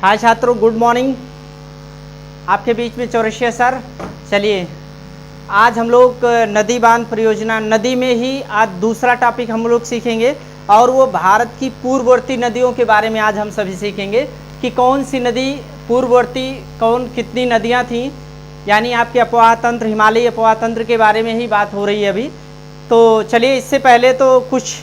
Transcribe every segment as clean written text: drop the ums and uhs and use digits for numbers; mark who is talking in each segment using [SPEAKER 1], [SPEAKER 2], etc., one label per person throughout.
[SPEAKER 1] हाय छात्रों, good morning. आपके बीच में चौरसिया सर। चलिए, आज हम लोग नदी बांध परियोजना, नदी में ही आज दूसरा टॉपिक हम लोग सीखेंगे और वो भारत की पूर्ववर्ती नदियों के बारे में आज हम सभी सीखेंगे कि कौन सी नदी पूर्ववर्ती, कितनी नदियाँ थीं, यानी आपके अफवाह तंत्र, हिमालयी अफवाह तंत्र के बारे में ही बात हो रही है अभी। तो चलिए, इससे पहले तो कुछ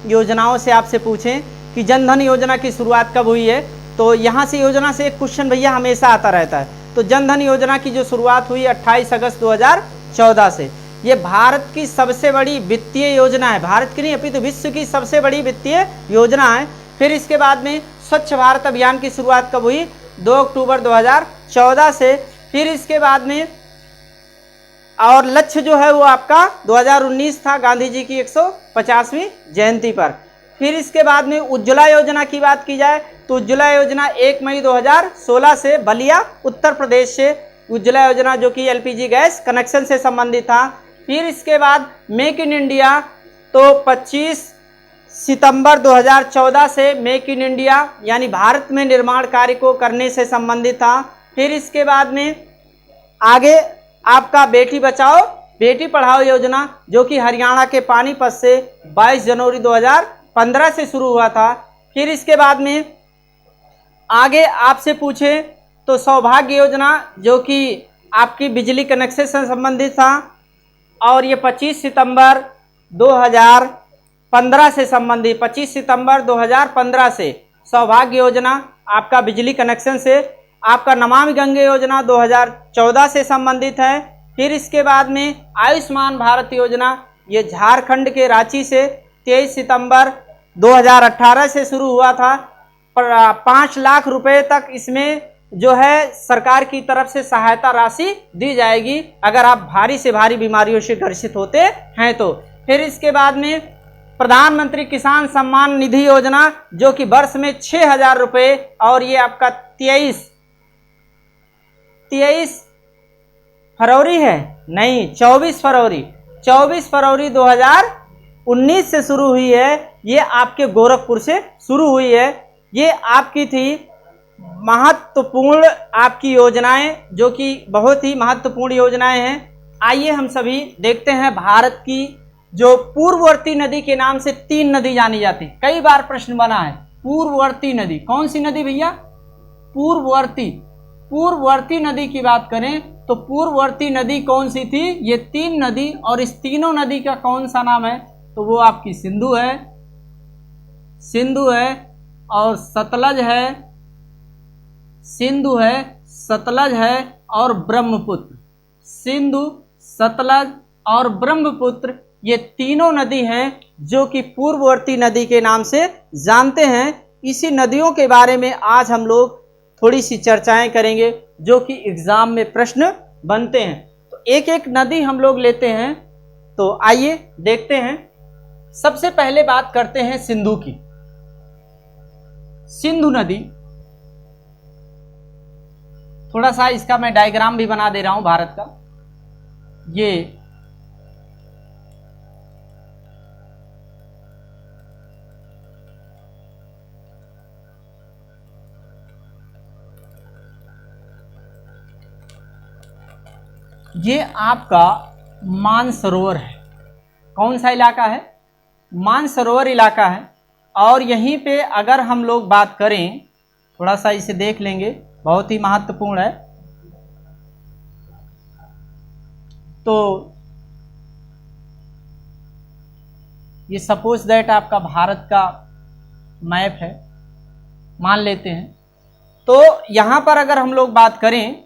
[SPEAKER 1] योजनाओं से आपसे पूछें कि जन धन योजना की शुरुआत कब हुई है। तो यहाँ से योजना से एक क्वेश्चन भैया हमेशा आता रहता है। तो जन धन योजना की जो शुरुआत हुई 28 अगस्त 2014 से। ये भारत की सबसे बड़ी वित्तीय योजना है, भारत की नहीं अपितु विश्व की सबसे बड़ी वित्तीय योजना है। फिर इसके बाद में स्वच्छ भारत अभियान की शुरुआत कब हुई? 2 अक्टूबर 2014 से। फिर इसके बाद में और लक्ष्य जो है वो आपका 2019 था, गांधी जी की 150वीं जयंती पर। फिर इसके बाद में उज्ज्वला योजना की बात की जाए तो उज्ज्वला योजना 1 मई 2016 से बलिया उत्तर प्रदेश से उज्ज्वला योजना, जो कि एलपीजी गैस कनेक्शन से संबंधित था। फिर इसके बाद मेक इन इंडिया, तो 25 सितंबर 2014 से मेक इन इंडिया यानी भारत में निर्माण कार्य को करने से संबंधित था। फिर इसके बाद में आगे आपका बेटी बचाओ बेटी पढ़ाओ योजना, जो कि हरियाणा के पानीपत से 22 जनवरी 2015 से शुरू हुआ था। फिर इसके बाद में आगे आपसे पूछे तो सौभाग्य योजना, जो कि आपकी बिजली कनेक्शन से संबंधित था और ये 25 सितंबर 2015 से संबंधित, 25 सितंबर 2015 से सौभाग्य योजना आपका बिजली कनेक्शन से। आपका नमामि गंगे योजना 2014 से संबंधित है। फिर इसके बाद में आयुष्मान भारत योजना, ये झारखंड के रांची से 23 सितंबर 2018 से शुरू हुआ था। 5 लाख रुपए तक इसमें जो है सरकार की तरफ से सहायता राशि दी जाएगी अगर आप भारी से भारी बीमारियों से ग्रसित होते हैं तो। फिर इसके बाद में प्रधानमंत्री किसान सम्मान निधि योजना, जो कि वर्ष में 6,000 रुपये, और ये आपका 23 फरवरी है, नहीं 24 फरवरी 2019 से शुरू हुई है। ये आपके गोरखपुर से शुरू हुई है। ये आपकी थी महत्वपूर्ण आपकी योजनाएं, जो कि बहुत ही महत्वपूर्ण योजनाएं हैं। आइए हम सभी देखते हैं भारत की जो पूर्ववर्ती नदी के नाम से 3 नदी जानी जाती। कई बार प्रश्न बना है, पूर्ववर्ती नदी कौन सी नदी भैया? पूर्ववर्ती नदी की बात करें तो पूर्ववर्ती नदी कौन सी थी? ये 3 नदी, और इस तीनों नदी का कौन सा नाम है? तो वो आपकी सिंधु है और सतलज है, सिंधु है, सतलज है और ब्रह्मपुत्र। सिंधु, सतलज और ब्रह्मपुत्र, ये तीनों नदी हैं जो कि पूर्ववर्ती नदी के नाम से जानते हैं। इसी नदियों के बारे में आज हम लोग थोड़ी सी चर्चाएं करेंगे जो कि एग्जाम में प्रश्न बनते हैं। तो एक एक नदी हम लोग लेते हैं। तो आइए देखते हैं। सबसे पहले बात करते हैं सिंधु की। सिंधु नदी, थोड़ा सा इसका मैं डायग्राम भी बना दे रहा हूं भारत का। ये आपका मानसरोवर है। कौन सा इलाका है? मानसरोवर इलाका है। और यहीं पे अगर हम लोग बात करें, थोड़ा सा इसे देख लेंगे, बहुत ही महत्वपूर्ण है। तो ये सपोज दैट आपका भारत का मैप है, मान लेते हैं। तो यहां पर अगर हम लोग बात करें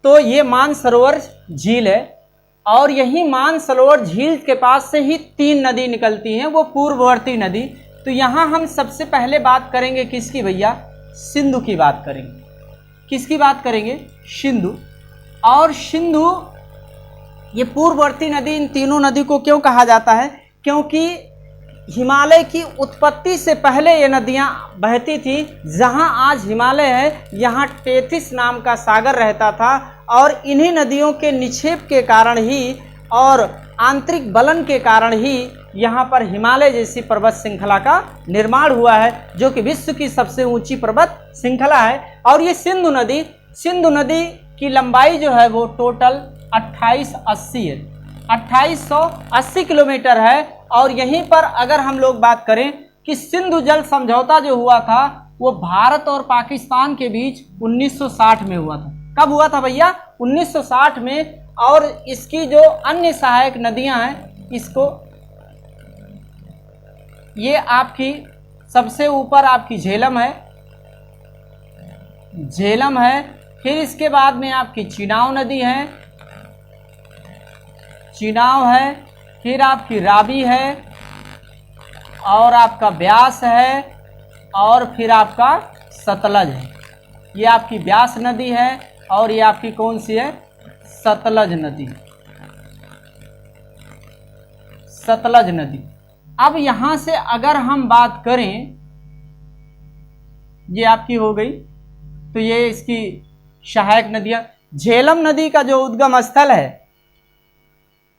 [SPEAKER 1] तो ये मानसरोवर झील है और यही मानसरोवर झील के पास से ही 3 नदी निकलती हैं, वो पूर्ववर्ती नदी। तो यहां हम सबसे पहले बात करेंगे किसकी भैया? सिंधु की बात करेंगे। किसकी बात करेंगे? सिंधु। और सिंधु ये पूर्ववर्ती नदी, इन तीनों नदी को क्यों कहा जाता है? क्योंकि हिमालय की उत्पत्ति से पहले ये नदियां बहती थी। जहां आज हिमालय है, यहाँ टेथिस नाम का सागर रहता था और इन्हीं नदियों के निक्षेप के कारण ही और आंतरिक बलन के कारण ही यहाँ पर हिमालय जैसी पर्वत श्रृंखला का निर्माण हुआ है, जो कि विश्व की सबसे ऊंची पर्वत श्रृंखला है। और ये सिंधु नदी की लंबाई जो है वो टोटल 2880 है, 2880 किलोमीटर है। और यहीं पर अगर हम लोग बात करें कि सिंधु जल समझौता जो हुआ था वो भारत और पाकिस्तान के बीच 1960 में हुआ था। कब हुआ था भैया? 1960 में। और इसकी जो अन्य सहायक नदियां हैं, इसको ये आपकी सबसे ऊपर आपकी झेलम है, फिर इसके बाद में आपकी चिनाव नदी है, फिर आपकी रावी है, और आपका ब्यास है, और फिर आपका सतलज है। ये आपकी ब्यास नदी है और ये आपकी कौन सी है? सतलज नदी। अब यहां से अगर हम बात करें, ये आपकी हो गई, तो ये इसकी सहायक नदियां। झेलम नदी का जो उद्गम स्थल है,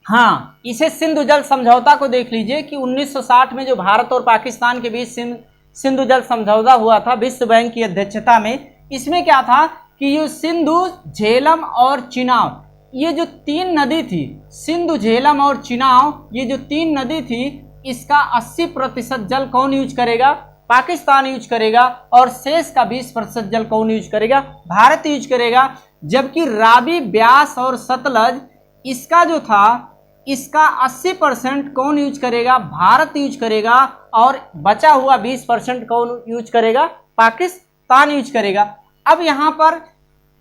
[SPEAKER 1] हाँ, इसे सिंधु जल समझौता को देख लीजिए कि 1960 में जो भारत और पाकिस्तान के बीच सिंधु जल समझौता हुआ था विश्व बैंक की अध्यक्षता में, इसमें क्या था कि ये सिंधु, झेलम और चिनाव, ये जो तीन नदी थी, सिंधु, झेलम और चिनाव, ये जो तीन नदी थी, इसका 80% जल कौन यूज करेगा? पाकिस्तान यूज करेगा। और शेष का 20% जल कौन यूज करेगा? भारत यूज करेगा। जबकि रावी, ब्यास और सतलज, इसका जो था, इसका 80% कौन यूज करेगा? भारत यूज करेगा। और बचा हुआ 20% कौन यूज करेगा? पाकिस्तान यूज करेगा। अब यहाँ पर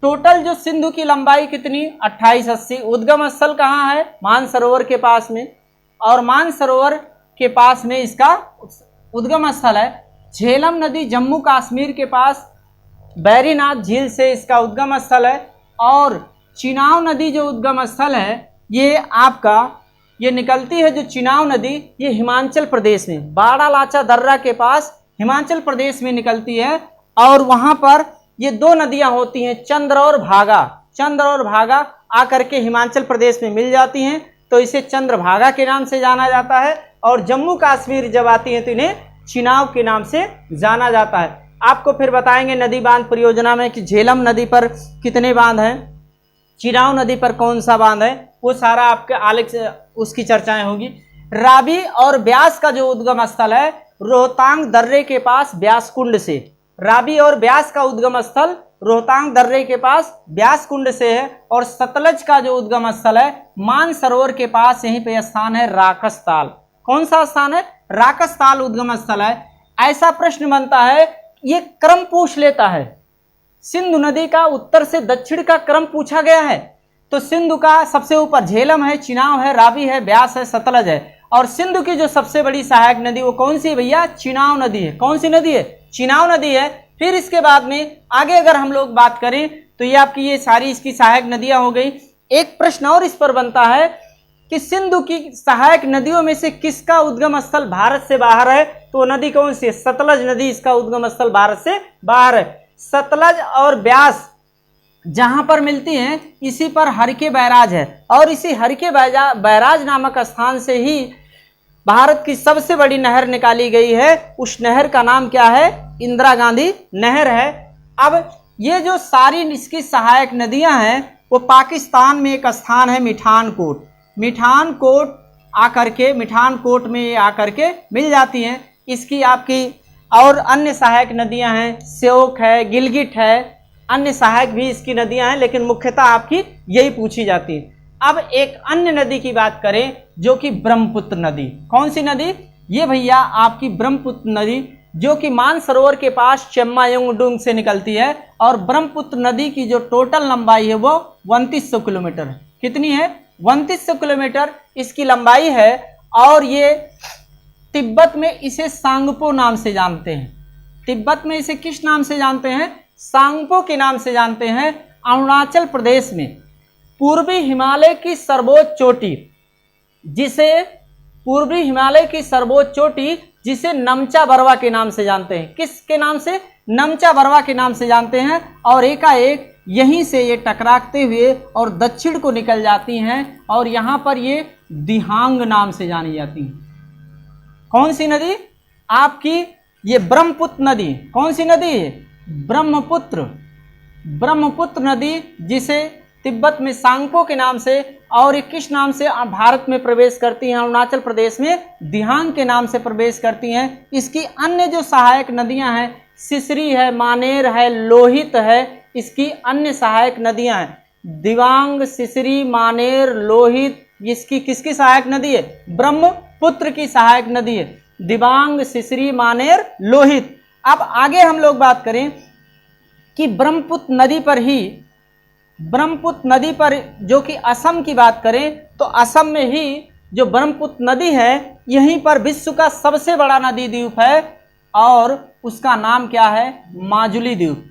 [SPEAKER 1] टोटल जो सिंधु की लंबाई कितनी? 2880। उद्गम स्थल कहाँ है? मानसरोवर के पास में, और मानसरोवर के पास में इसका उद्गम स्थल है। झेलम नदी जम्मू कश्मीर के पास बैरीनाथ झील से इसका उद्गम स्थल है। और चिनाव नदी जो उद्गम स्थल है, ये निकलती है, जो चिनाव नदी, ये हिमाचल प्रदेश में बाड़ालाचा दर्रा के पास हिमाचल प्रदेश में निकलती है। और वहां पर ये दो नदियां होती हैं, चंद्र और भागा आकर के हिमाचल प्रदेश में मिल जाती हैं, तो इसे चंद्रभागा के नाम से जाना जाता है। और जम्मू कश्मीर जब आती है तो इन्हें चिनाव के नाम से जाना जाता है। आपको फिर बताएंगे नदी बांध परियोजना में कि झेलम नदी पर कितने बांध हैं, चिनाव नदी पर कौन सा बांध है, वो सारा आपके आलेख से उसकी चर्चाएं होगी। रावी और ब्यास का जो उद्गम स्थल है, रोहतांग दर्रे के पास ब्यास कुंड से, रावी और ब्यास का उद्गम स्थल रोहतांग दर्रे के पास ब्यास कुंड से है। और सतलज का जो उद्गम स्थल है, मानसरोवर के पास, यहीं पे स्थान है राकसताल। कौन सा स्थान है? राकसताल उद्गम स्थल है। ऐसा प्रश्न बनता है, ये क्रम पूछ लेता है, सिंधु नदी का उत्तर से दक्षिण का क्रम पूछा गया है, तो सिंधु का सबसे ऊपर झेलम है, चिनाव है, रावी है, ब्यास है, सतलज है। और सिंधु की जो सबसे बड़ी सहायक नदी वो कौन सी है भैया? चिनाव नदी है। कौन सी नदी है? चिनाव नदी है। फिर इसके बाद में आगे अगर हम लोग बात करें तो ये आपकी ये सारी इसकी सहायक नदियां हो गई। एक प्रश्न और इस पर बनता है कि सिंधु की सहायक नदियों में से किसका उद्गम स्थल भारत से बाहर है? तो नदी कौन सी है? सतलज नदी, इसका उद्गम स्थल भारत से बाहर है। सतलज और ब्यास जहां पर मिलती हैं, इसी पर हरके बैराज है। और इसी हरके बैराज नामक स्थान से ही भारत की सबसे बड़ी नहर निकाली गई है। उस नहर का नाम क्या है? इंदिरा गांधी नहर है। अब ये जो सारी इसकी सहायक नदियां हैं, वो पाकिस्तान में एक स्थान है मिठानकोट में आकर के मिल जाती हैं। इसकी आपकी और अन्य सहायक नदियां हैं, श्योक है, गिलगिट है, अन्य सहायक भी इसकी नदियां हैं, लेकिन मुख्यतः आपकी यही पूछी जाती है। अब एक अन्य नदी की बात करें जो कि ब्रह्मपुत्र नदी। कौन सी नदी? ये भैया आपकी ब्रह्मपुत्र नदी, जो कि मानसरोवर के पास चेम्मायुंगडुंग से निकलती है। और ब्रह्मपुत्र नदी की जो टोटल लंबाई है वो 2900 किलोमीटर है। कितनी है? 2900 किलोमीटर इसकी लंबाई है। और ये तिब्बत में इसे सांगपो नाम से जानते हैं। तिब्बत में इसे किस नाम से जानते हैं? सांगपो के नाम से जानते हैं। अरुणाचल प्रदेश में पूर्वी हिमालय की सर्वोच्च चोटी जिसे नमचा बरवा के नाम से जानते हैं। किसके नाम से? नमचा बरवा के नाम से जानते हैं। और एकाएक यहीं से ये टकराते हुए और दक्षिण को निकल जाती हैं और यहाँ पर ये दिहांग नाम से जानी जाती हैं। कौन सी नदी? आपकी ये ब्रह्मपुत्र नदी। कौन सी नदी है? ब्रह्मपुत्र। ब्रह्मपुत्र नदी, जिसे तिब्बत में सांको के नाम से और एक किस नाम से भारत में प्रवेश करती हैं? अरुणाचल प्रदेश में दिहांग के नाम से प्रवेश करती हैं। इसकी अन्य जो सहायक नदियां हैं, सिसरी है, मानेर है, लोहित है, इसकी अन्य सहायक नदियां हैं। दिवांग, सिसरी, मानेर, लोहित, इसकी किसकी सहायक नदी है? ब्रह्मपुत्र की सहायक नदी है। दिबांग, सिसरी, मानेर, लोहित। अब आगे हम लोग बात करें कि ब्रह्मपुत्र नदी पर जो कि असम की बात करें तो असम में ही जो ब्रह्मपुत्र नदी है, यहीं पर विश्व का सबसे बड़ा नदी द्वीप है और उसका नाम क्या है? माजुली द्वीप।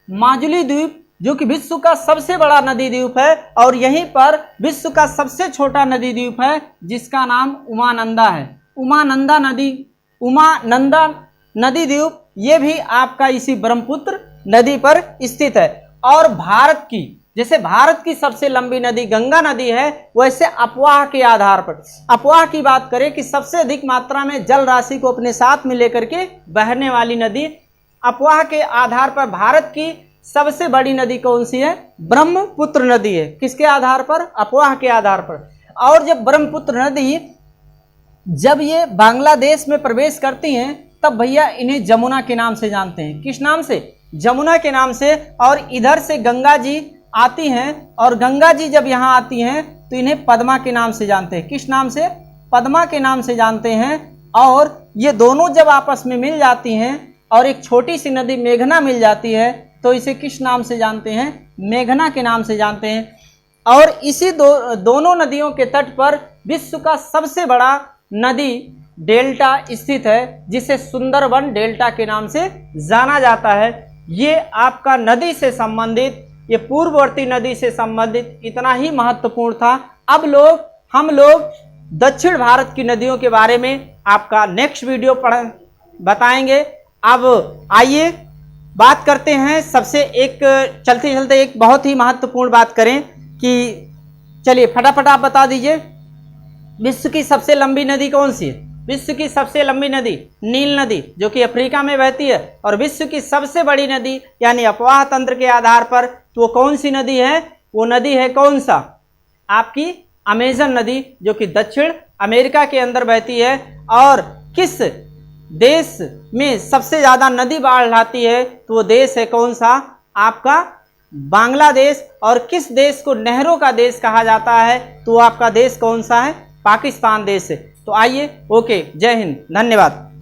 [SPEAKER 1] माजुली द्वीप जो कि विश्व का सबसे बड़ा नदी द्वीप है और यहीं पर विश्व का सबसे छोटा नदी द्वीप है जिसका नाम उमानंदा है। उमानंदा नदी द्वीप ये भी आपका इसी ब्रह्मपुत्र नदी पर स्थित है। और भारत की, जैसे भारत की सबसे लंबी नदी गंगा नदी है, वैसे अफवाह के आधार पर, अफवाह की बात करें कि सबसे अधिक मात्रा में जल राशि को अपने साथ में लेकर के बहने वाली नदी, अफवाह के आधार पर भारत की सबसे बड़ी नदी कौन सी है? ब्रह्मपुत्र नदी है। किसके आधार पर? अफवाह के आधार पर। और जब ब्रह्मपुत्र नदी जब ये बांग्लादेश में प्रवेश करती हैं तब भैया इन्हें जमुना के नाम से जानते हैं। किस नाम से? जमुना के नाम से। और इधर से गंगा जी आती हैं और गंगा जी जब यहाँ आती हैं तो इन्हें पद्मा के नाम से जानते हैं। किस नाम से? पद्मा के नाम से जानते हैं। और ये दोनों जब आपस में मिल जाती हैं और एक छोटी सी नदी मेघना मिल जाती है तो इसे किस नाम से जानते हैं? मेघना के नाम से जानते हैं। और इसी दोनों नदियों के तट पर विश्व का सबसे बड़ा नदी डेल्टा स्थित है जिसे सुंदरबन डेल्टा के नाम से जाना जाता है। ये आपका नदी से संबंधित, ये पूर्ववर्ती नदी से संबंधित इतना ही महत्वपूर्ण था। अब हम लोग दक्षिण भारत की नदियों के बारे में आपका नेक्स्ट वीडियो बताएंगे। अब आइए बात करते हैं सबसे चलते चलते एक बहुत ही महत्वपूर्ण बात करें कि चलिए फटाफट आप बता दीजिए विश्व की सबसे लंबी नदी कौन सी है? विश्व की सबसे लंबी नदी नील नदी जो कि अफ्रीका में बहती है। और विश्व की सबसे बड़ी नदी यानी अपवाह तंत्र के आधार पर तो वो कौन सी नदी है? वो नदी है कौन सा? आपकी अमेजन नदी जो कि दक्षिण अमेरिका के अंदर बहती है। और किस देश में सबसे ज्यादा नदी बाढ़ लाती है तो वो देश है कौन सा? आपका बांग्लादेश। और किस देश को नहरों का देश कहा जाता है तो आपका देश कौन सा है? पाकिस्तान देश है। तो आइए, ओके, जय हिंद, धन्यवाद।